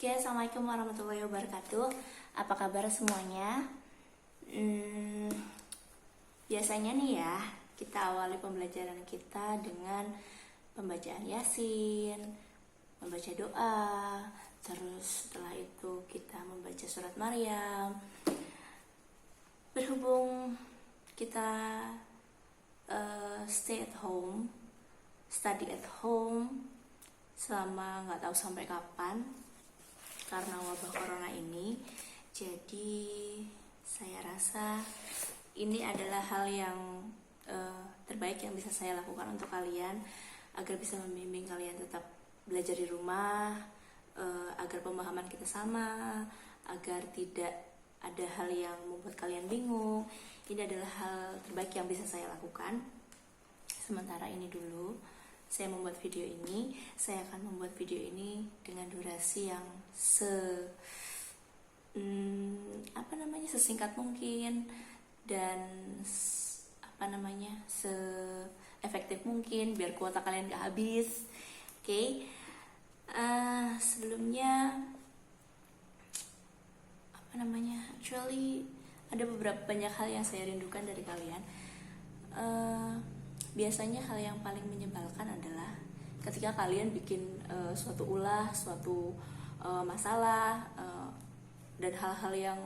Oke, assalamualaikum warahmatullahi wabarakatuh. Apa kabar semuanya? Biasanya nih ya, kita awali pembelajaran kita dengan pembacaan Yasin, membaca doa, terus setelah itu kita membaca surat Maryam. Berhubung kita stay at home, study at home selama nggak tahu sampai kapan karena wabah corona ini, jadi saya rasa ini adalah hal yang terbaik yang bisa saya lakukan untuk kalian agar bisa membimbing kalian tetap belajar di rumah, agar pemahaman kita sama, agar tidak ada hal yang membuat kalian bingung. Ini adalah hal terbaik yang bisa saya lakukan. Sementara ini dulu saya membuat video ini. Saya akan membuat video ini dengan durasi yang sesingkat mungkin dan efektif mungkin biar kuota kalian gak habis. Oke. Sebelumnya actually ada banyak hal yang saya rindukan dari kalian. Biasanya hal yang paling menyebalkan adalah ketika kalian bikin suatu masalah dan hal-hal yang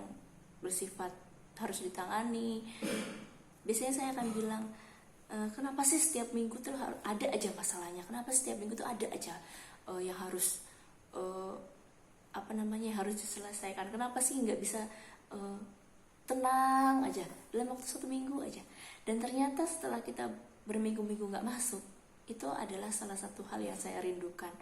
bersifat harus ditangani. Biasanya saya akan bilang, kenapa sih setiap minggu tuh ada aja masalahnya? Kenapa setiap minggu tuh ada aja yang harus harus diselesaikan? Kenapa sih nggak bisa tenang aja dalam waktu 1 minggu aja? Dan ternyata setelah kita berminggu-minggu nggak masuk, itu adalah salah satu hal yang saya rindukan,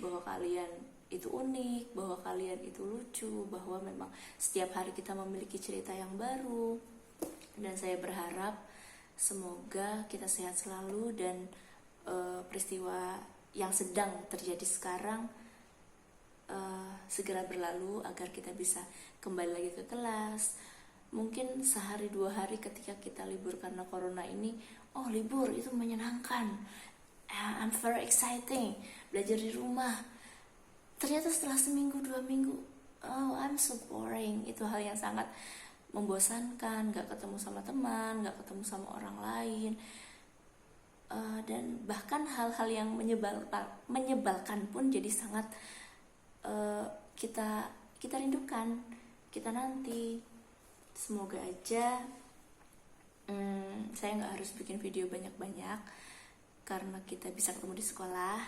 bahwa kalian itu unik, bahwa kalian itu lucu, bahwa memang setiap hari kita memiliki cerita yang baru. Dan saya berharap semoga kita sehat selalu dan peristiwa yang sedang terjadi sekarang segera berlalu agar kita bisa kembali lagi ke kelas. Mungkin sehari 2 hari ketika kita libur karena corona ini, libur itu menyenangkan, I'm very exciting, belajar di rumah. Ternyata setelah 1-2 minggu, I'm so boring. Itu hal yang sangat membosankan, gak ketemu sama teman, gak ketemu sama orang lain, dan bahkan hal-hal yang menyebalkan pun jadi sangat kita rindukan, kita nanti. Semoga aja saya gak harus bikin video banyak-banyak karena kita bisa ketemu di sekolah.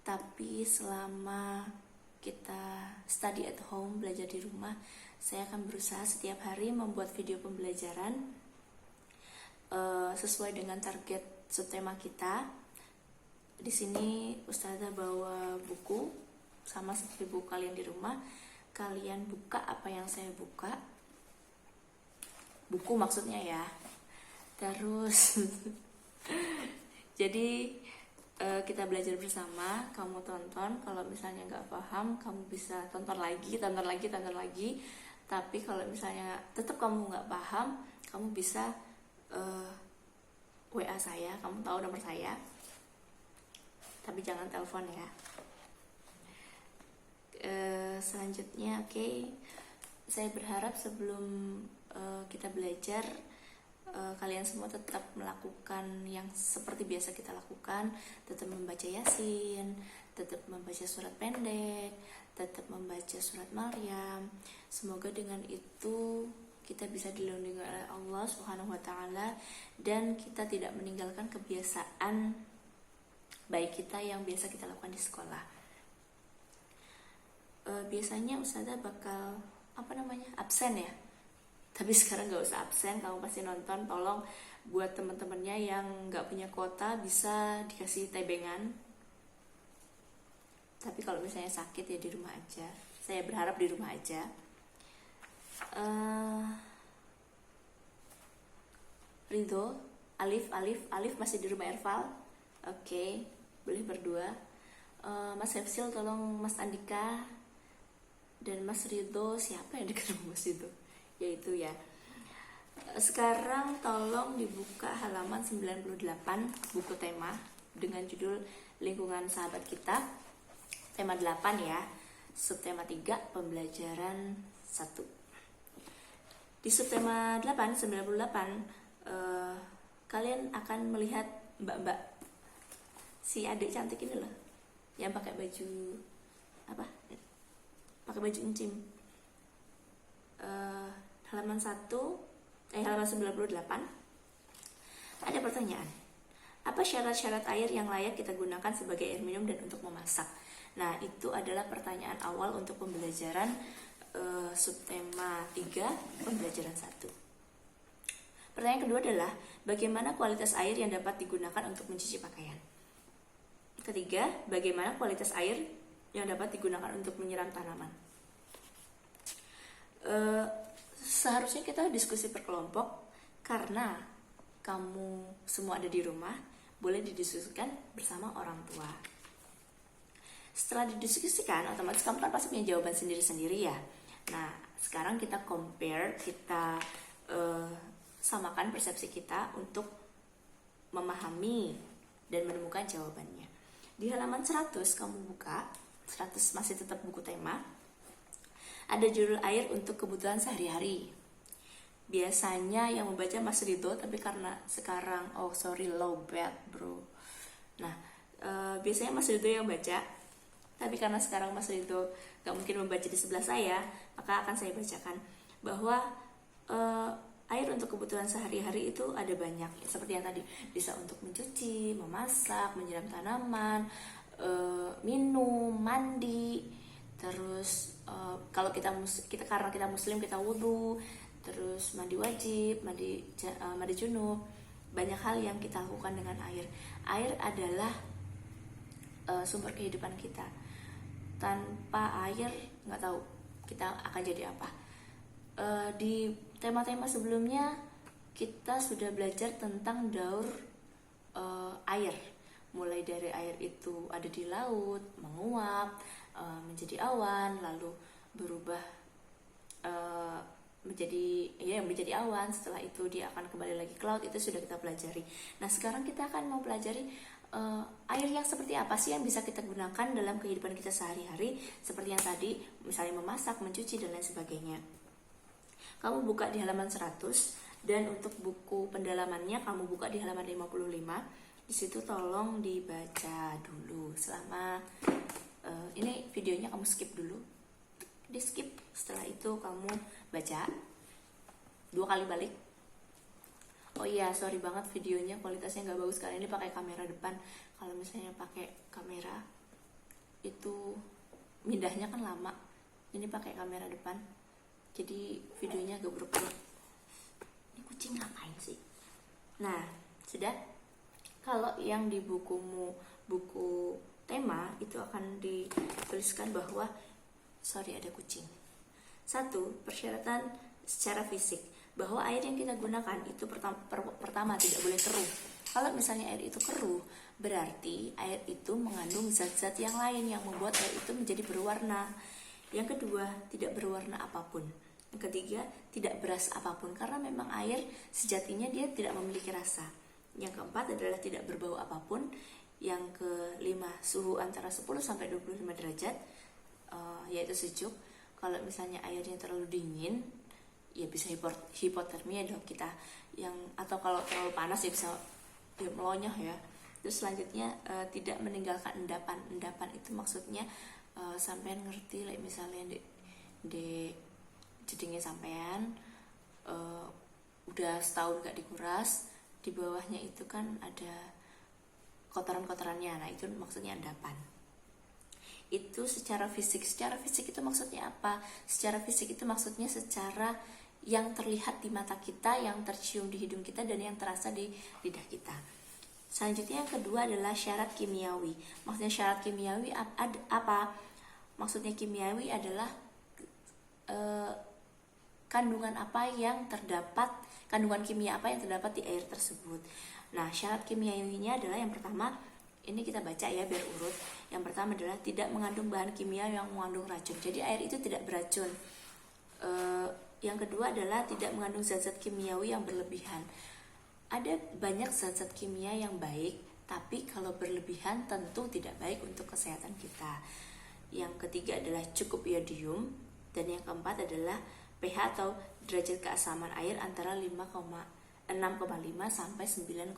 Tapi selama kita study at home, belajar di rumah, saya akan berusaha setiap hari membuat video pembelajaran sesuai dengan target subtema kita. Di sini Ustazah bawa buku, sama seperti buku kalian di rumah. Kalian buka apa yang saya buka, buku maksudnya ya. Terus jadi kita belajar bersama. Kamu tonton, kalau misalnya nggak paham kamu bisa tonton lagi. Tapi kalau misalnya tetap kamu nggak paham, kamu bisa WA saya, kamu tahu nomor saya, tapi jangan telepon ya. Selanjutnya, saya berharap sebelum kita belajar, kalian semua tetap melakukan yang seperti biasa kita lakukan, tetap membaca Yasin, tetap membaca surat pendek, tetap membaca surat Maryam. Semoga dengan itu kita bisa dilindungi oleh Allah Subhanahu wa Ta'ala dan kita tidak meninggalkan kebiasaan baik kita yang biasa kita lakukan di sekolah. Biasanya Ustazah bakal absen ya. Tapi sekarang gak usah absen, kamu pasti nonton. Tolong buat teman-temannya yang gak punya kuota bisa dikasih tebengan. Tapi kalau misalnya sakit ya di rumah aja. Saya berharap di rumah aja. Ridho, Alif masih di rumah Erval. Oke, boleh berdua. Mas Hefsil tolong Mas Andika dan Mas Ridho. Siapa yang dekat rumah Mas Ridho? Yaitu ya. Sekarang tolong dibuka halaman 98, buku tema dengan judul Lingkungan Sahabat Kita, tema 8 ya. subtema 3 pembelajaran 1. Di subtema 8, 98, kalian akan melihat mbak-mbak, si adik cantik ini loh, yang pakai baju apa? Pakai baju encim. Halaman 98 ada pertanyaan. Apa syarat-syarat air yang layak kita gunakan sebagai air minum dan untuk memasak? Nah, itu adalah pertanyaan awal untuk pembelajaran subtema 3 pembelajaran 1. Pertanyaan kedua adalah bagaimana kualitas air yang dapat digunakan untuk mencuci pakaian? Ketiga, bagaimana kualitas air yang dapat digunakan untuk menyiram tanaman? Seharusnya kita diskusi per kelompok karena kamu semua ada di rumah, boleh didiskusikan bersama orang tua. Setelah didiskusikan, otomatis kamu kan pasti punya jawaban sendiri-sendiri ya. Nah, sekarang kita compare, kita samakan persepsi kita untuk memahami dan menemukan jawabannya. Di halaman 100 kamu buka, 100 masih tetap buku tema. Ada judul air untuk kebutuhan sehari-hari. Biasanya yang membaca Mas Ridho, tapi karena sekarang low bad bro. Nah, biasanya Mas Ridho yang baca, tapi karena sekarang Mas Ridho gak mungkin membaca di sebelah saya, maka akan saya bacakan bahwa air untuk kebutuhan sehari-hari itu ada banyak, seperti yang tadi, bisa untuk mencuci, memasak, menyiram tanaman, minum, mandi. Terus kalau kita karena kita muslim, kita wudhu, terus mandi wajib, mandi junub. Banyak hal yang kita lakukan dengan air. Air adalah sumber kehidupan kita. Tanpa air nggak tahu kita akan jadi apa. Di tema-tema sebelumnya kita sudah belajar tentang daur air, mulai dari air itu ada di laut, menguap, menjadi awan, lalu berubah menjadi awan. Setelah itu dia akan kembali lagi ke laut. Itu sudah kita pelajari. Nah, sekarang kita akan mau pelajari air yang seperti apa sih yang bisa kita gunakan dalam kehidupan kita sehari-hari, seperti yang tadi, misalnya memasak, mencuci, dan lain sebagainya. Kamu buka di halaman 100, dan untuk buku pendalamannya kamu buka di halaman 55. Di situ tolong dibaca dulu selama ini videonya, kamu skip dulu, di skip. Setelah itu kamu baca 2 kali balik. Oh iya, sorry banget videonya kualitasnya nggak bagus, kali ini pakai kamera depan. Kalau misalnya pakai kamera itu mindahnya kan lama, ini pakai kamera depan, jadi videonya agak buruk-buruk. Ini kucing ngapain sih? Nah, sudah. Kalau yang di bukumu, buku tema, itu akan dituliskan bahwa ada kucing. 1. Persyaratan secara fisik, bahwa air yang kita gunakan itu pertama tidak boleh keruh. Kalau misalnya air itu keruh, berarti air itu mengandung zat-zat yang lain yang membuat air itu menjadi berwarna. Yang kedua, tidak berwarna apapun. Yang ketiga, tidak beras apapun, karena memang air sejatinya dia tidak memiliki rasa. Yang keempat adalah tidak berbau apapun. Yang kelima, suhu antara 10 sampai 25 derajat, yaitu sejuk. Kalau misalnya airnya terlalu dingin, ya bisa hipotermia dong kita. Atau kalau terlalu panas ya bisa melonyoh ya. Terus selanjutnya tidak meninggalkan endapan. Endapan itu maksudnya sampean ngerti, misalnya di jedingnya sampean udah setahun gak dikuras, di bawahnya itu kan ada kotoran-kotorannya. Nah, itu maksudnya endapan. Itu secara fisik. Secara fisik itu maksudnya apa? Secara fisik itu maksudnya secara yang terlihat di mata kita, yang tercium di hidung kita, dan yang terasa di lidah kita. Selanjutnya yang kedua adalah syarat kimiawi. Maksudnya syarat kimiawi apa? Maksudnya kimiawi adalah kandungan kimia apa yang terdapat di air tersebut. Nah, syarat kimiawinya adalah yang pertama, ini kita baca ya biar urut. Yang pertama adalah tidak mengandung bahan kimia yang mengandung racun. Jadi air itu tidak beracun. Yang kedua adalah tidak mengandung zat-zat kimiawi yang berlebihan. Ada banyak zat-zat kimia yang baik, tapi kalau berlebihan tentu tidak baik untuk kesehatan kita. yang ketiga adalah cukup iodium, dan yang keempat adalah pH atau derajat keasaman air antara 6,5 sampai 9,2.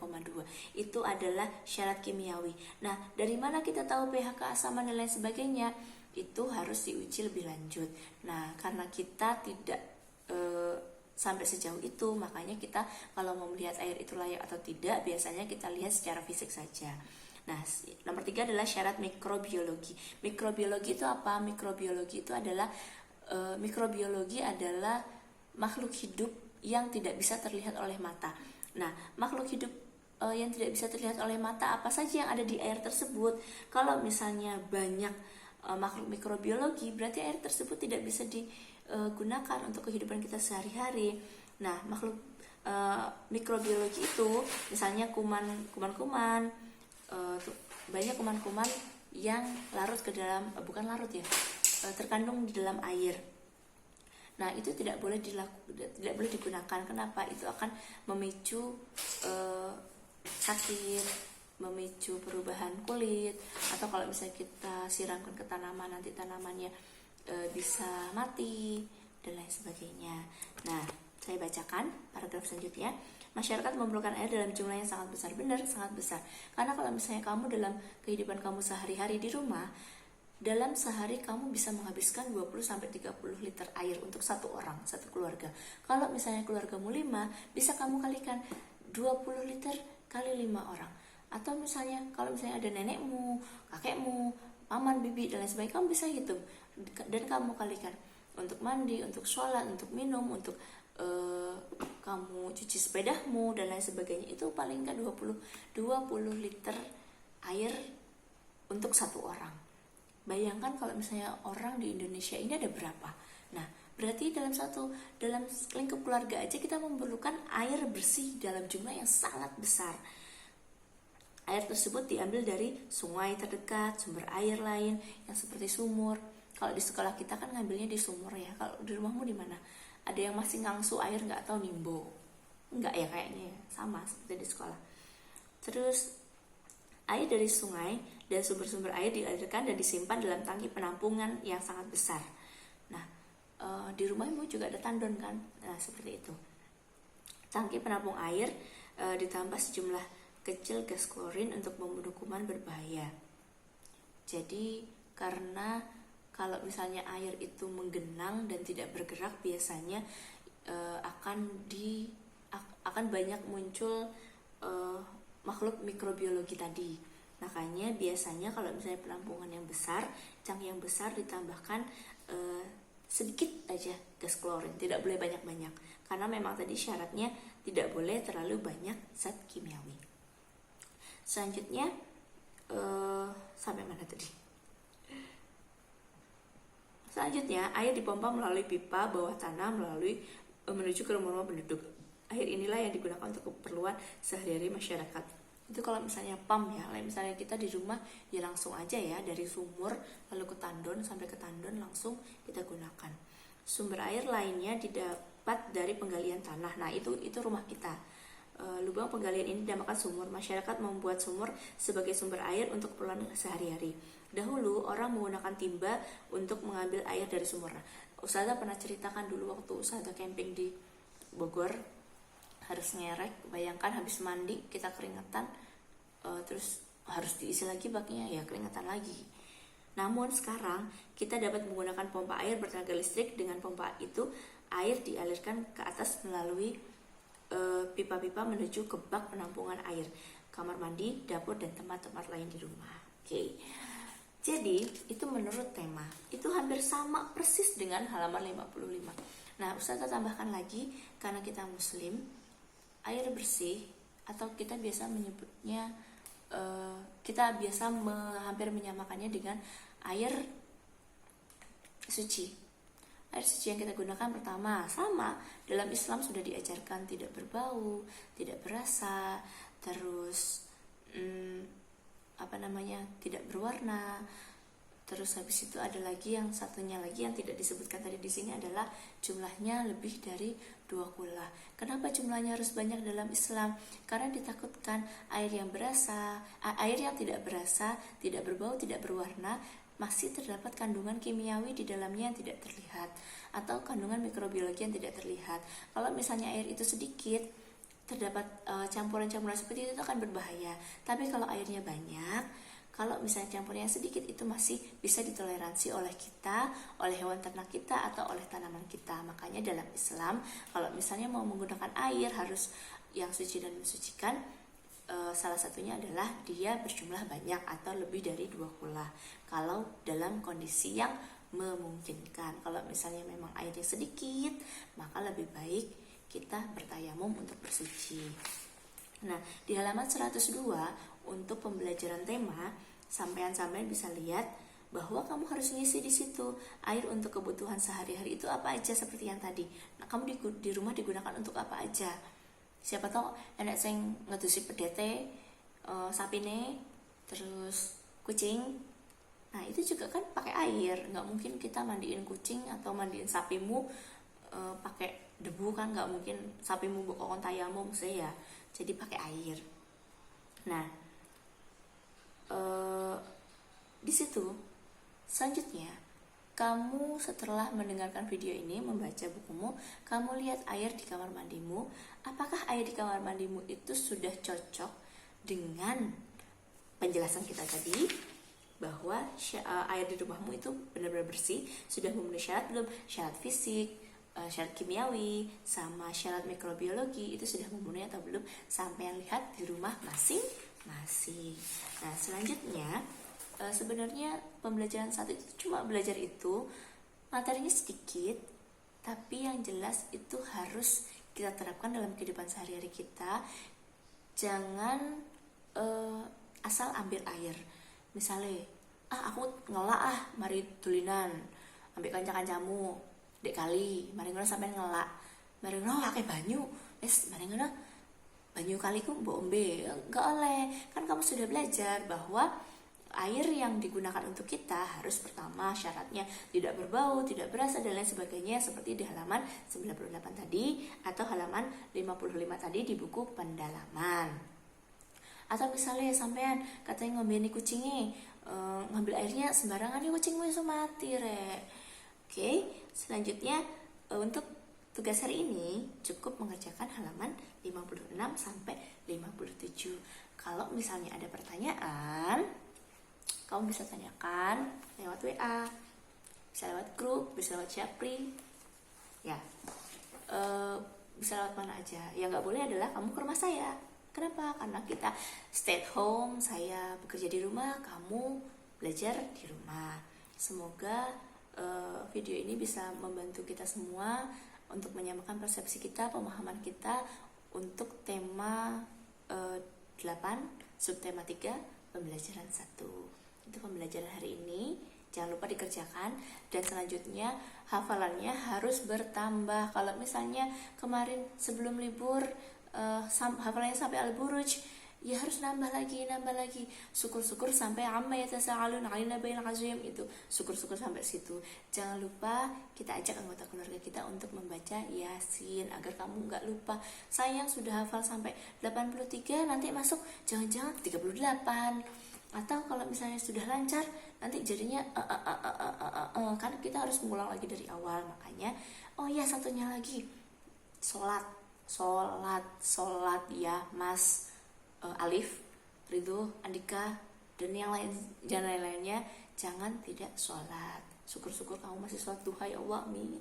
Itu adalah syarat kimiawi. Nah, dari mana kita tahu pH, keasaman dan lain sebagainya? Itu harus diuji lebih lanjut. Nah, karena kita tidak sampai sejauh itu, makanya kita kalau mau melihat air itu layak atau tidak, biasanya kita lihat secara fisik saja. Nah, nomor 3 adalah syarat mikrobiologi. Mikrobiologi itu apa? Mikrobiologi itu adalah mikrobiologi adalah makhluk hidup yang tidak bisa terlihat oleh mata. Nah, makhluk hidup yang tidak bisa terlihat oleh mata apa saja yang ada di air tersebut? Kalau misalnya banyak makhluk mikrobiologi, berarti air tersebut tidak bisa digunakan untuk kehidupan kita sehari-hari. Nah, makhluk mikrobiologi itu misalnya kuman-kuman, banyak kuman-kuman yang larut ke dalam, terkandung di dalam air. Nah, itu tidak boleh digunakan. Kenapa? Itu akan memicu sakit, memicu perubahan kulit, atau kalau misalnya kita siramkan ke tanaman, nanti tanamannya bisa mati dan lain sebagainya. Nah, saya bacakan paragraf selanjutnya. Masyarakat memerlukan air dalam jumlah yang sangat besar. Benar, sangat besar. Karena kalau misalnya kamu dalam kehidupan kamu sehari-hari di rumah, dalam sehari kamu bisa menghabiskan 20-30 liter air untuk satu orang, satu keluarga. Kalau misalnya keluargamu 5, bisa kamu kalikan 20 liter kali 5 orang. Atau misalnya kalau misalnya ada nenekmu, kakekmu, paman, bibi, dan lain sebagainya, kamu bisa hitung. Dan kamu kalikan untuk mandi, untuk sholat, untuk minum, untuk kamu cuci sepedamu, dan lain sebagainya. Itu paling nggak 20 liter air untuk satu orang. Bayangkan kalau misalnya orang di Indonesia ini ada berapa. Nah, berarti dalam lingkup keluarga aja kita memerlukan air bersih dalam jumlah yang sangat besar. Air tersebut diambil dari sungai terdekat, sumber air lain yang seperti sumur. Kalau di sekolah kita kan ngambilnya di sumur ya. Kalau di rumahmu di mana? Ada yang masih ngangsu air nggak, atau nimbo? Enggak ya, kayaknya sama seperti di sekolah. Terus air dari sungai dan sumber-sumber air dialirkan dan disimpan dalam tangki penampungan yang sangat besar. Nah, di rumahmu juga ada tandon kan? Nah, seperti itu. Tangki penampung air ditambah sejumlah kecil gas klorin untuk membunuh kuman berbahaya. Jadi, karena kalau misalnya air itu menggenang dan tidak bergerak, biasanya akan banyak muncul makhluk mikrobiologi tadi. Makanya biasanya kalau misalnya penampungan yang besar, cang yang besar, ditambahkan sedikit aja gas klorin, tidak boleh banyak-banyak, karena memang tadi syaratnya tidak boleh terlalu banyak zat kimiawi. Selanjutnya sampai mana tadi? Selanjutnya, air dipompa melalui pipa bawah tanah menuju ke rumah-rumah penduduk. Air inilah yang digunakan untuk keperluan sehari-hari masyarakat. Itu kalau misalnya pump ya, misalnya kita di rumah ya langsung aja ya, dari sumur lalu ke tandon, sampai ke tandon langsung kita gunakan. Sumber air lainnya didapat dari penggalian tanah. Nah, itu rumah kita. Lubang penggalian ini dinamakan sumur. Masyarakat membuat sumur sebagai sumber air untuk keperluan sehari-hari. Dahulu orang menggunakan timba untuk mengambil air dari sumur. Ustazah pernah ceritakan dulu waktu Ustazah camping di Bogor, harus ngerek. Bayangkan habis mandi kita keringetan, terus harus diisi lagi baknya, ya keringetan lagi. Namun sekarang kita dapat menggunakan pompa air bertenaga listrik. Dengan pompa itu air dialirkan ke atas melalui pipa-pipa menuju ke bak penampungan air, kamar mandi, dapur, dan tempat-tempat lain di rumah. Oke. Jadi itu menurut tema. Itu hampir sama persis dengan halaman 55. Nah, Ustazah tambahkan lagi, karena kita muslim, air bersih atau kita biasa menyebutnya, hampir menyamakannya dengan air suci. Air suci yang kita gunakan pertama sama, dalam Islam sudah diajarkan tidak berbau, tidak berasa, terus tidak berwarna. Terus habis itu ada lagi yang satunya lagi yang tidak disebutkan tadi di sini, adalah jumlahnya lebih dari 2 kula. Kenapa jumlahnya harus banyak dalam Islam? Karena ditakutkan air yang tidak berasa, tidak berbau, tidak berwarna masih terdapat kandungan kimiawi di dalamnya yang tidak terlihat, atau kandungan mikrobiologi yang tidak terlihat. Kalau misalnya air itu sedikit, terdapat campuran-campuran seperti itu akan berbahaya. Tapi kalau airnya banyak, kalau misalnya campurnya sedikit, itu masih bisa ditoleransi oleh kita, oleh hewan ternak kita, atau oleh tanaman kita. Makanya dalam Islam, kalau misalnya mau menggunakan air harus yang suci dan mensucikan, salah satunya adalah dia berjumlah banyak atau lebih dari 2 kula. Kalau dalam kondisi yang memungkinkan. Kalau misalnya memang airnya sedikit, maka lebih baik kita bertayamum untuk bersuci. Nah, di halaman 102 untuk pembelajaran tema, sampean-sampean bisa lihat bahwa kamu harus ngisi di situ air untuk kebutuhan sehari-hari itu apa aja seperti yang tadi. Nah, kamu di rumah digunakan untuk apa aja? Siapa tahu enak sing ngedusi pedete, sapine, terus kucing. Nah, itu juga kan pakai air. Nggak mungkin kita mandiin kucing atau mandiin sapimu pakai debu kan, nggak mungkin sapimu bokong tayamum saya. Jadi pakai air. Nah, di situ selanjutnya kamu setelah mendengarkan video ini, membaca bukumu, kamu lihat air di kamar mandimu. Apakah air di kamar mandimu itu sudah cocok dengan penjelasan kita tadi, bahwa air di rumahmu itu benar-benar bersih, sudah memenuhi syarat belum? Syarat fisik, syarat kimiawi, sama syarat mikrobiologi itu sudah memenuhi atau belum? Sampai yang lihat di rumah masing-masing. Nah, selanjutnya sebenarnya pembelajaran satu itu cuma belajar itu, materinya sedikit, tapi yang jelas itu harus kita terapkan dalam kehidupan sehari-hari kita. Jangan asal ambil air. Misalnya, aku ngelak mari tulinan, ambil kanca-kancamu dek kali, mari ngono sampai ngelak, mari ngono pakai banyu, mari ngono banyu kaliku mbok ombe, enggak oleh. Kan kamu sudah belajar bahwa air yang digunakan untuk kita harus pertama syaratnya tidak berbau, tidak berasa, dan lain sebagainya, seperti di halaman 98 tadi atau halaman 55 tadi di buku pendalaman. Atau misalnya sampean katanya ngombeni kucingnya, ngambil airnya sembarangan, nih kucingmu iso mati rek. Oke, selanjutnya untuk tugas hari ini cukup mengerjakan halaman 56 sampai 57. Kalau misalnya ada pertanyaan, kamu bisa tanyakan lewat WA, bisa lewat grup, bisa lewat Japri, ya, bisa lewat mana aja. Yang nggak boleh adalah kamu ke rumah saya. Kenapa? Karena kita stay at home, saya bekerja di rumah, kamu belajar di rumah. Semoga video ini bisa membantu kita semua untuk menyamakan persepsi kita, pemahaman kita untuk tema 8, subtema 3, pembelajaran 1. Itu pembelajaran hari ini, jangan lupa dikerjakan. Dan selanjutnya hafalannya harus bertambah. Kalau misalnya kemarin sebelum libur hafalannya sampai al-buruj, ya harus nambah lagi. Syukur-syukur sampai amma yatasaalun 'anil naba'il 'azim, itu syukur-syukur sampai situ. Jangan lupa kita ajak anggota keluarga kita untuk membaca Yasin agar kamu nggak lupa. Sayang sudah hafal sampai 83, nanti masuk jangan-jangan 38. Atau kalau misalnya sudah lancar, nanti jadinya kan kita harus mengulang lagi dari awal. Makanya, satunya lagi, sholat ya Mas Alif, Ridho, Andika, dan yang lain, dan lain-lainnya, jangan tidak sholat. Syukur-syukur kamu masih sholat duha, ya Allah, amin.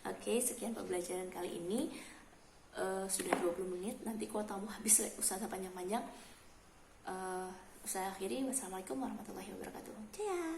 Oke, sekian pembelajaran kali ini. Sudah 20 menit, nanti kuotamu habis usaha panjang-panjang. Saya akhiri, wassalamualaikum warahmatullahi wabarakatuh. Cia.